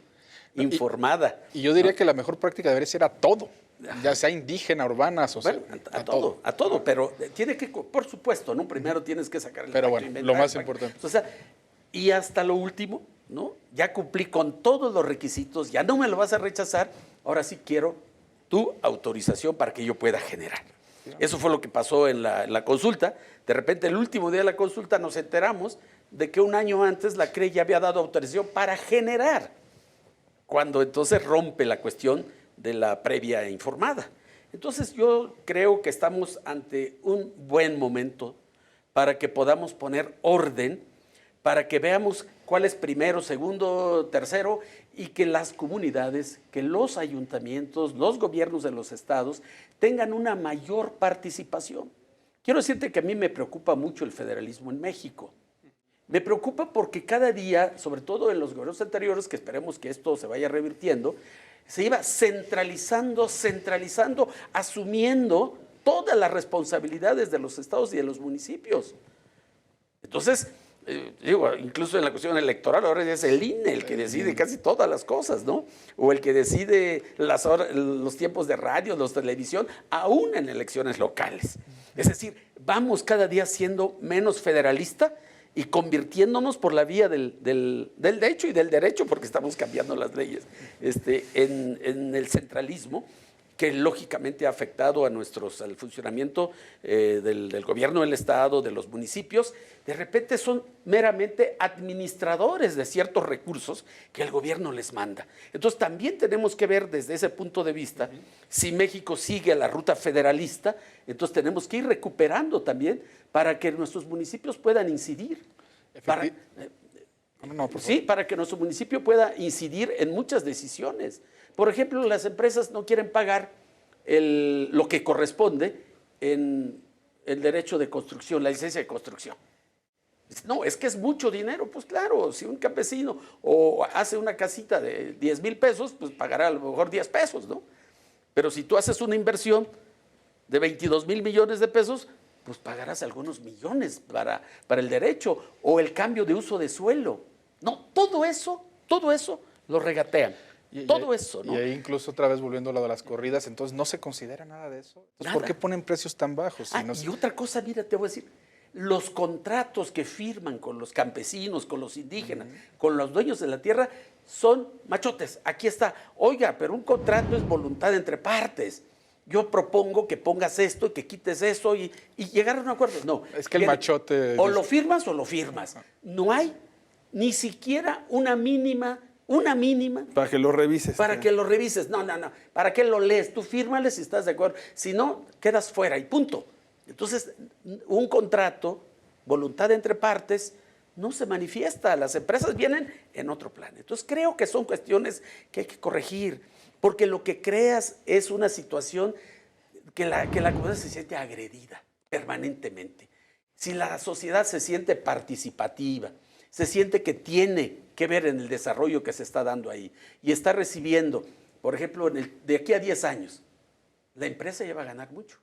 informada. Y yo diría, ¿no?, que la mejor práctica debería ser a todo. Ya sea indígena, urbana, social. Bueno, a todo, pero tiene que, por supuesto, ¿no? Primero tienes que sacar el pero bueno, lo más importante. O sea, y hasta lo último, ¿no? Ya cumplí con todos los requisitos, ya no me lo vas a rechazar, ahora sí quiero tu autorización para que yo pueda generar. Eso fue lo que pasó en la consulta. De repente, el último día de la consulta nos enteramos de que un año antes la CRE ya había dado autorización para generar, cuando entonces rompe la cuestión de la previa informada. Entonces yo creo que estamos ante un buen momento para que podamos poner orden, para que veamos cuál es primero, segundo, tercero, y que las comunidades, que los ayuntamientos, los gobiernos de los estados tengan una mayor participación. Quiero decirte que a mí me preocupa mucho el federalismo en México. Me preocupa porque cada día, sobre todo en los gobiernos anteriores, que esperemos que esto se vaya revirtiendo, se iba centralizando, asumiendo todas las responsabilidades de los estados y de los municipios. Entonces, incluso en la cuestión electoral ahora es el INE el que decide casi todas las cosas, ¿no? O el que decide los tiempos de radio, los de televisión, aún en elecciones locales. Es decir, vamos cada día siendo menos federalista y convirtiéndonos por la vía del hecho y del derecho, porque estamos cambiando las leyes, en el centralismo, que lógicamente ha afectado al funcionamiento del gobierno del Estado, de los municipios. De repente son meramente administradores de ciertos recursos que el gobierno les manda. Entonces también tenemos que ver desde ese punto de vista, si México sigue la ruta federalista, entonces tenemos que ir recuperando también para que nuestros municipios puedan incidir. Para que nuestro municipio pueda incidir en muchas decisiones. Por ejemplo, las empresas no quieren pagar lo que corresponde en el derecho de construcción, la licencia de construcción. No, es que es mucho dinero. Pues claro, si un campesino hace una casita de 10,000 pesos, pues pagará a lo mejor 10 pesos, ¿no? Pero si tú haces una inversión de 22,000 millones de pesos, pues pagarás algunos millones para el derecho o el cambio de uso de suelo. No, todo eso lo regatean. Todo eso, ¿no? Y ahí incluso otra vez volviendo a lo de las corridas, entonces no se considera nada de eso. Entonces, ¿por qué ponen precios tan bajos? Y otra cosa, mira, te voy a decir, los contratos que firman con los campesinos, con los indígenas, con los dueños de la tierra, son machotes. Aquí está, oiga, pero un contrato es voluntad entre partes. Yo propongo que pongas esto y que quites eso y llegar a un acuerdo. No. Es que el machote... O lo firmas o lo firmas. No hay ni siquiera una mínima... Para que lo revises. Para que lo revises. No. ¿Para qué lo lees? Tú fírmale si estás de acuerdo. Si no, quedas fuera y punto. Entonces, un contrato, voluntad entre partes, no se manifiesta. Las empresas vienen en otro plan. Entonces, creo que son cuestiones que hay que corregir, porque lo que creas es una situación que la comunidad se siente agredida permanentemente. Si la sociedad se siente participativa, se siente que tiene que ver en el desarrollo que se está dando ahí y está recibiendo, por ejemplo, de aquí a 10 años, la empresa ya va a ganar mucho.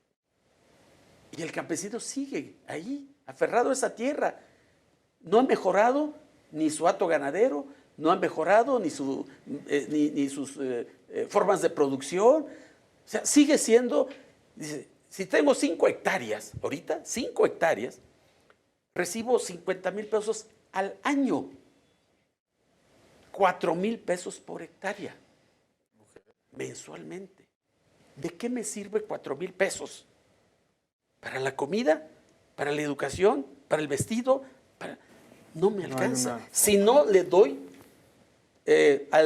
Y el campesino sigue ahí, aferrado a esa tierra. No ha mejorado ni su hato ganadero, no ha mejorado ni sus formas de producción. O sea, sigue siendo, dice, si tengo 5 hectáreas, ahorita, 5 hectáreas, recibo 50,000 pesos al año. 4,000 pesos por hectárea, mensualmente. ¿De qué me sirve 4,000 pesos? ¿Para la comida? ¿Para la educación? ¿Para el vestido? No me alcanza. Si no le doy a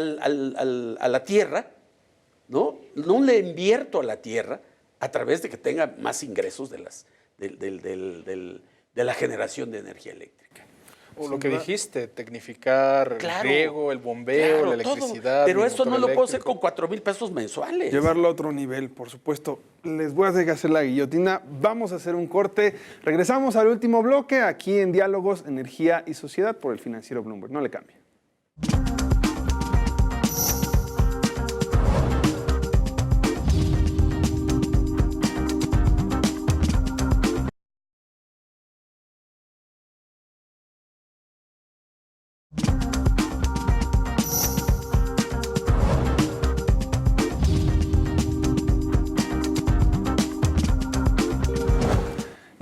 la tierra, ¿no le invierto a la tierra a través de que tenga más ingresos de la generación de energía eléctrica. O lo que dijiste, tecnificar el riego, el bombeo, la electricidad. Todo. Pero eso no lo puedo hacer con 4,000 pesos mensuales. Llevarlo a otro nivel, por supuesto. Les voy a hacer que hacer la guillotina. Vamos a hacer un corte. Regresamos al último bloque aquí en Diálogos, Energía y Sociedad por el Financiero Bloomberg. No le cambie.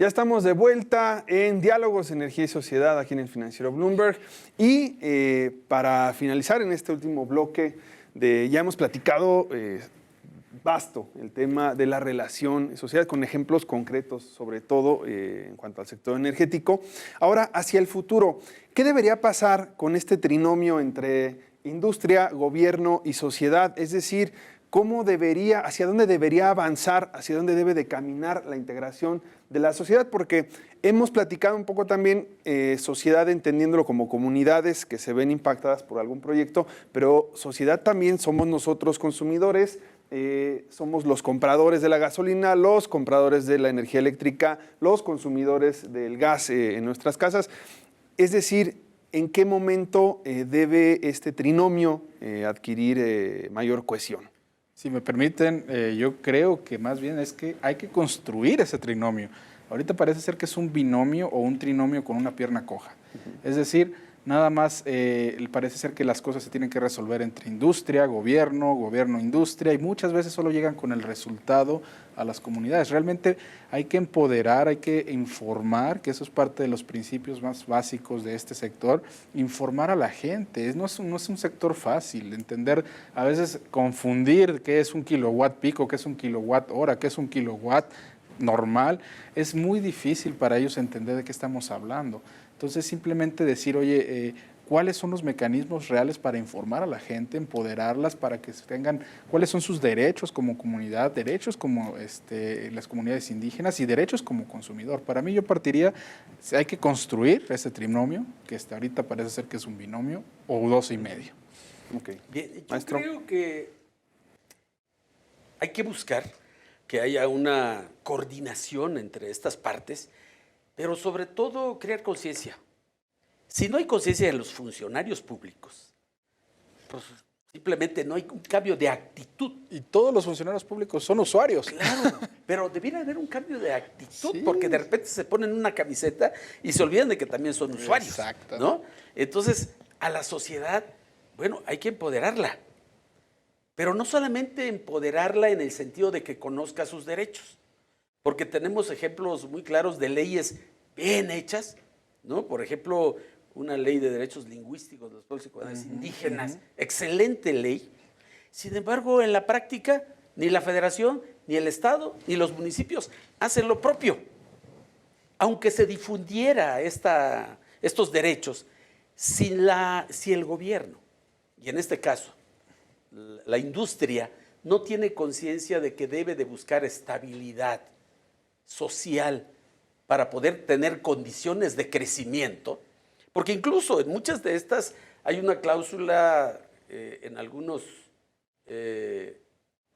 Ya estamos de vuelta en Diálogos, Energía y Sociedad aquí en el Financiero Bloomberg. Y para finalizar en este último bloque, ya hemos platicado vasto el tema de la relación social con ejemplos concretos, sobre todo en cuanto al sector energético. Ahora, hacia el futuro, ¿qué debería pasar con este trinomio entre industria, gobierno y sociedad? Es decir, hacia dónde debería avanzar, hacia dónde debe de caminar la integración de la sociedad, porque hemos platicado un poco también sociedad entendiéndolo como comunidades que se ven impactadas por algún proyecto, pero sociedad también somos nosotros consumidores, somos los compradores de la gasolina, los compradores de la energía eléctrica, los consumidores del gas en nuestras casas. Es decir, ¿en qué momento debe este trinomio adquirir mayor cohesión? Si me permiten, yo creo que más bien es que hay que construir ese trinomio. Ahorita parece ser que es un binomio o un trinomio con una pierna coja. Es decir, nada más parece ser que las cosas se tienen que resolver entre industria, gobierno, industria, y muchas veces solo llegan con el resultado a las comunidades. Realmente hay que empoderar, hay que informar, que eso es parte de los principios más básicos de este sector, informar a la gente. No es un sector fácil, entender, a veces confundir qué es un kilowatt pico, qué es un kilowatt hora, qué es un kilowatt normal, es muy difícil para ellos entender de qué estamos hablando. Entonces, simplemente decir, oye, ¿cuáles son los mecanismos reales para informar a la gente, empoderarlas para que tengan, cuáles son sus derechos como comunidad, derechos como las comunidades indígenas y derechos como consumidor? Para mí yo partiría, hay que construir ese trinomio, que ahorita parece ser que es un binomio, o 2 y medio. Okay. Bien, yo Maestro. creo que hay que buscar que haya una coordinación entre estas partes, pero sobre todo crear conciencia. Si no hay conciencia en los funcionarios públicos, pues simplemente no hay un cambio de actitud. Y todos los funcionarios públicos son usuarios. Claro, pero debiera haber un cambio de actitud, porque de repente se ponen una camiseta y se olvidan de que también son usuarios. Exacto. ¿No? Entonces, a la sociedad, bueno, hay que empoderarla. Pero no solamente empoderarla en el sentido de que conozca sus derechos, porque tenemos ejemplos muy claros de leyes bien hechas, ¿no? Por ejemplo, una ley de derechos lingüísticos de los pueblos y comunidades indígenas, excelente ley. Sin embargo, en la práctica, ni la federación, ni el Estado, ni los municipios hacen lo propio. Aunque se difundiera estos derechos, si el gobierno, y en este caso, la industria, no tiene conciencia de que debe de buscar estabilidad social para poder tener condiciones de crecimiento, porque incluso en muchas de estas hay una cláusula en algunos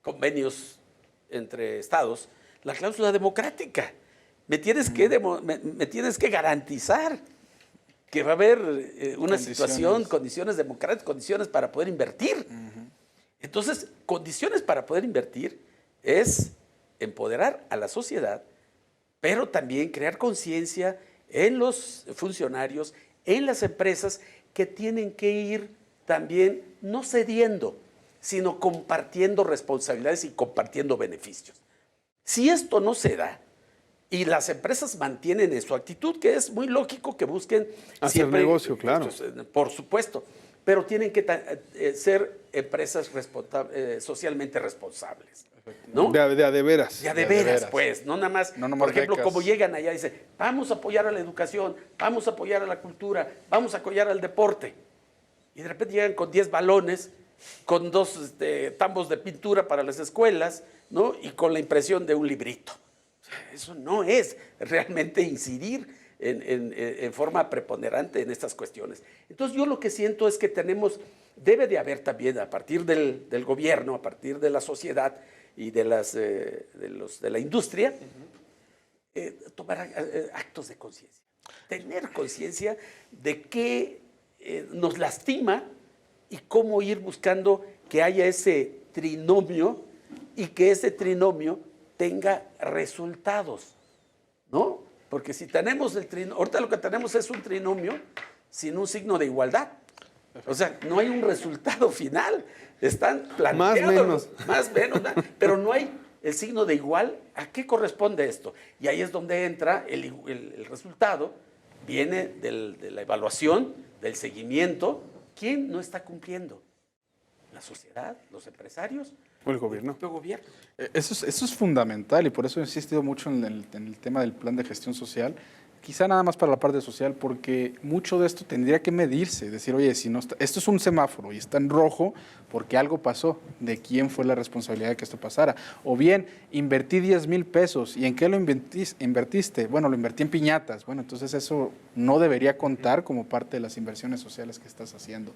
convenios entre estados, la cláusula democrática. Me tienes que garantizar que va a haber una situación, condiciones democráticas, condiciones para poder invertir. Entonces, condiciones para poder invertir es empoderar a la sociedad, pero también crear conciencia en los funcionarios, en las empresas, que tienen que ir también no cediendo, sino compartiendo responsabilidades y compartiendo beneficios. Si esto no se da y las empresas mantienen en su actitud, que es muy lógico que busquen hacer siempre negocio, claro. Por supuesto, pero tienen que ser empresas socialmente responsables, ¿no? De a de veras. De veras, pues, no nada más, por ejemplo, becas. como llegan allá y dicen, vamos a apoyar a la educación, vamos a apoyar a la cultura, vamos a apoyar al deporte. Y de repente llegan con 10 balones, con 2 tambos de pintura para las escuelas, ¿no? Y con la impresión de un librito. O sea, eso no es realmente incidir en forma preponderante en estas cuestiones. Entonces yo lo que siento es que debe de haber también a partir del gobierno, a partir de la sociedad y de la industria, tomar actos de conciencia. Tener conciencia de qué nos lastima y cómo ir buscando que haya ese trinomio y que ese trinomio tenga resultados, ¿no? Porque si tenemos ahorita lo que tenemos es un trinomio sin un signo de igualdad. O sea, no hay un resultado final. Están planteados. Más o menos, pero no hay el signo de igual, ¿a qué corresponde esto? Y ahí es donde entra el resultado, viene de la evaluación, del seguimiento. ¿Quién no está cumpliendo? ¿La sociedad? ¿Los empresarios? ¿O el gobierno? El propio gobierno. Eso es fundamental y por eso he insistido mucho en el tema del plan de gestión social. Quizá nada más para la parte social, porque mucho de esto tendría que medirse, decir, oye, si no está, esto es un semáforo y está en rojo porque algo pasó, ¿de quién fue la responsabilidad de que esto pasara? O bien, invertí 10,000 pesos, ¿y en qué lo invertiste? Bueno, lo invertí en piñatas. Bueno, entonces eso no debería contar como parte de las inversiones sociales que estás haciendo.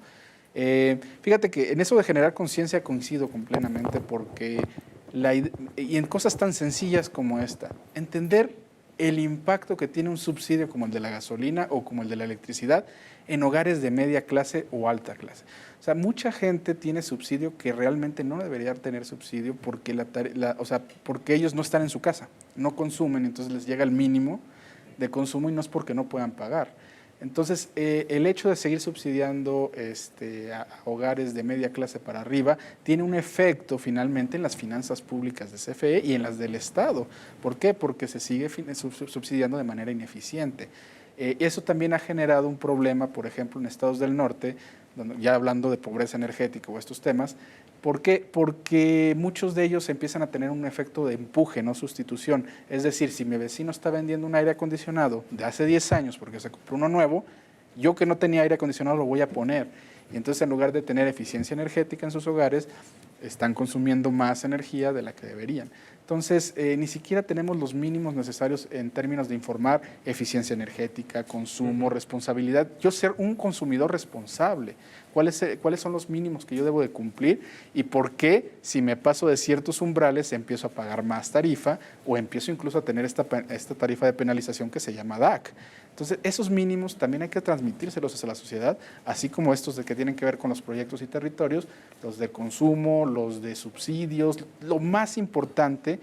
Fíjate que en eso de generar conciencia coincido completamente, porque y en cosas tan sencillas como esta, entender el impacto que tiene un subsidio como el de la gasolina o como el de la electricidad en hogares de media clase o alta clase. O sea, mucha gente tiene subsidio que realmente no debería tener subsidio porque, porque ellos no están en su casa, no consumen, entonces les llega el mínimo de consumo y no es porque no puedan pagar. Entonces, el hecho de seguir subsidiando a hogares de media clase para arriba tiene un efecto finalmente en las finanzas públicas de CFE y en las del Estado. ¿Por qué? Porque se sigue subsidiando de manera ineficiente. Eso también ha generado un problema, por ejemplo, en estados del norte, ya hablando de pobreza energética o estos temas. ¿Por qué? Porque muchos de ellos empiezan a tener un efecto de empuje, no sustitución. Es decir, si mi vecino está vendiendo un aire acondicionado de hace 10 años porque se compró uno nuevo, yo que no tenía aire acondicionado lo voy a poner. Y entonces, en lugar de tener eficiencia energética en sus hogares, están consumiendo más energía de la que deberían. Entonces, ni siquiera tenemos los mínimos necesarios en términos de informar eficiencia energética, consumo, responsabilidad. Yo ser un consumidor responsable. ¿Cuáles son los mínimos que yo debo de cumplir? Y por qué, si me paso de ciertos umbrales, empiezo a pagar más tarifa o empiezo incluso a tener esta tarifa de penalización que se llama DAC. Entonces, esos mínimos también hay que transmitírselos a la sociedad, así como estos de que tienen que ver con los proyectos y territorios, los de consumo, los de subsidios. Lo más importante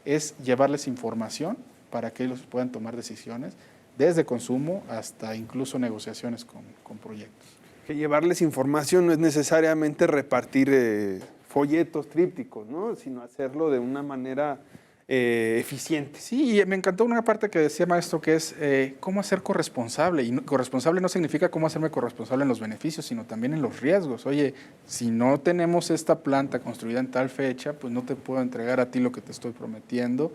es llevarles información para que ellos puedan tomar decisiones, desde consumo hasta incluso negociaciones con proyectos. Que llevarles información no es necesariamente repartir folletos, trípticos, ¿no? Sino hacerlo de una manera eficiente. Sí, y me encantó una parte que decía maestro, que es cómo hacer corresponsable. Y corresponsable no significa cómo hacerme corresponsable en los beneficios, sino también en los riesgos. Oye, si no tenemos esta planta construida en tal fecha, pues no te puedo entregar a ti lo que te estoy prometiendo.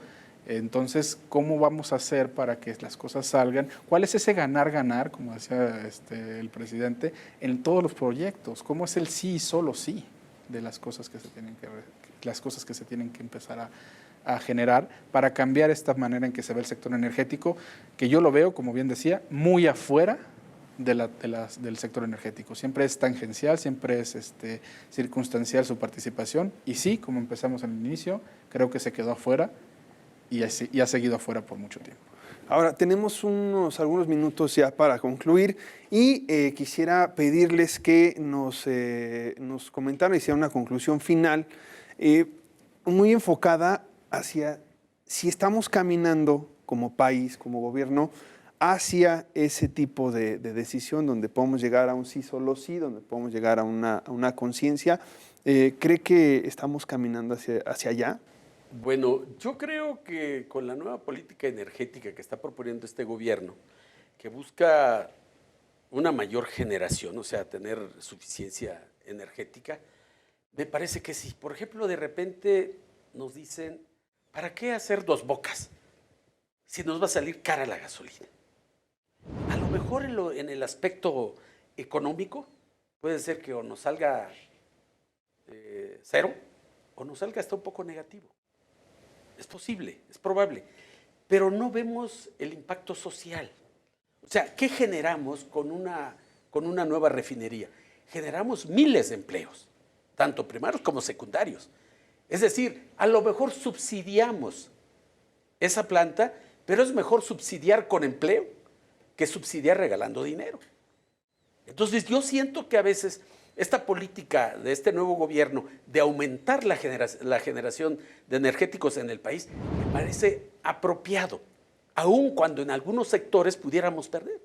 Entonces, ¿cómo vamos a hacer para que las cosas salgan? ¿Cuál es ese ganar-ganar, como decía el presidente, en todos los proyectos? ¿Cómo es el sí y solo sí de las cosas que se tienen que empezar a generar para cambiar esta manera en que se ve el sector energético, que yo lo veo, como bien decía, muy afuera del sector energético? Siempre es tangencial, siempre es circunstancial su participación, y sí, como empezamos al inicio, creo que se quedó afuera y ha seguido afuera por mucho tiempo. Ahora, tenemos algunos minutos ya para concluir y quisiera pedirles que nos comentaran y hicieran una conclusión final muy enfocada hacia si estamos caminando como país, como gobierno, hacia ese tipo de decisión donde podemos llegar a un sí, solo sí, donde podemos llegar a una conciencia. ¿Cree que estamos caminando hacia allá? Bueno, yo creo que con la nueva política energética que está proponiendo este gobierno, que busca una mayor generación, o sea, tener suficiencia energética, me parece que sí. Por ejemplo, de repente nos dicen, ¿para qué hacer dos bocas si nos va a salir cara la gasolina? A lo mejor en el aspecto económico puede ser que o nos salga cero o nos salga hasta un poco negativo. Es posible, es probable, pero no vemos el impacto social. O sea, ¿qué generamos con una nueva refinería? Generamos miles de empleos, tanto primarios como secundarios. Es decir, a lo mejor subsidiamos esa planta, pero es mejor subsidiar con empleo que subsidiar regalando dinero. Entonces, yo siento que a veces esta política de este nuevo gobierno de aumentar la generación de energéticos en el país me parece apropiado, aun cuando en algunos sectores pudiéramos perder.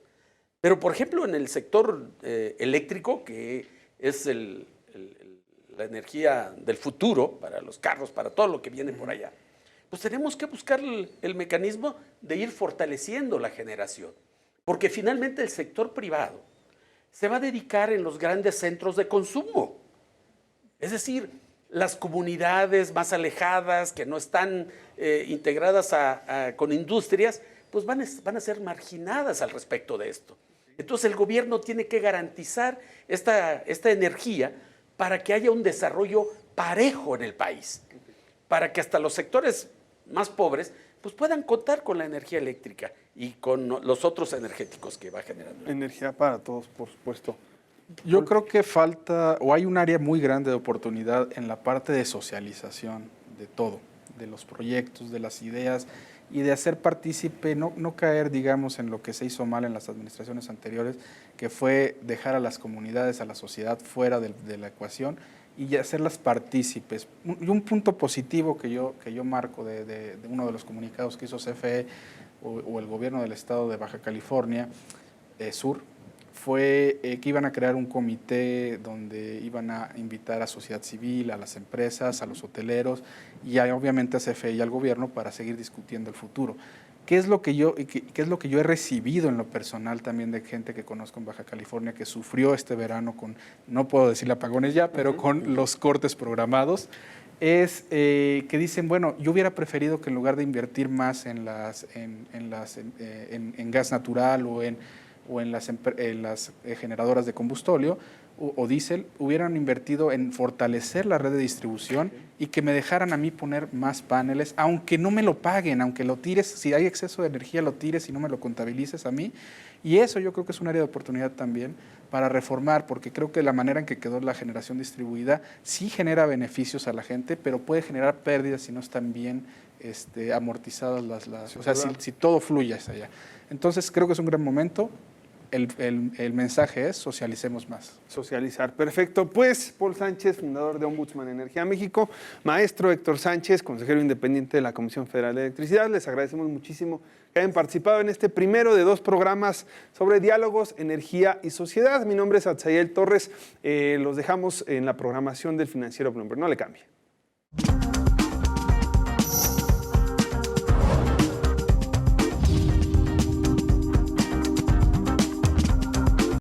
Pero, por ejemplo, en el sector eléctrico, que es la energía del futuro para los carros, para todo lo que viene por allá, pues tenemos que buscar el mecanismo de ir fortaleciendo la generación, porque finalmente el sector privado se va a dedicar en los grandes centros de consumo. Es decir, las comunidades más alejadas, que no están integradas con industrias, pues van a ser marginadas al respecto de esto. Entonces el gobierno tiene que garantizar esta energía para que haya un desarrollo parejo en el país, para que hasta los sectores más pobres pues puedan contar con la energía eléctrica y con los otros energéticos que va generando. Energía para todos, por supuesto. Yo creo que falta, o hay un área muy grande de oportunidad en la parte de socialización de todo, de los proyectos, de las ideas, y de hacer partícipe, no caer, digamos, en lo que se hizo mal en las administraciones anteriores, que fue dejar a las comunidades, a la sociedad fuera de la ecuación y hacerlas partícipes. Y un punto positivo que yo marco de uno de los comunicados que hizo CFE o el gobierno del estado de Baja California Sur, fue que iban a crear un comité donde iban a invitar a sociedad civil, a las empresas, a los hoteleros y obviamente a CFE y al gobierno para seguir discutiendo el futuro. ¿Qué es lo que yo he recibido en lo personal también de gente que conozco en Baja California que sufrió este verano con, no puedo decirle apagones ya, pero con los cortes programados? Es que dicen, bueno, yo hubiera preferido que en lugar de invertir más en gas natural o en las generadoras de combustóleo o diésel, hubieran invertido en fortalecer la red de distribución y que me dejaran a mí poner más paneles, aunque no me lo paguen, aunque lo tires, si hay exceso de energía lo tires y no me lo contabilices a mí. Y eso yo creo que es un área de oportunidad también para reformar, porque creo que la manera en que quedó la generación distribuida sí genera beneficios a la gente, pero puede generar pérdidas si no están bien amortizadas o sea, si todo fluye hacia allá. Entonces creo que es un gran momento. El mensaje es socialicemos más. Socializar, perfecto. Pues Paul Sánchez, fundador de Ombudsman Energía México, maestro Héctor Sánchez, consejero independiente de la Comisión Federal de Electricidad, les agradecemos muchísimo que hayan participado en este primero de 2 programas sobre diálogos, energía y sociedad. Mi nombre es Atzayel Torres, los dejamos en la programación del Financiero Bloomberg. No le cambie.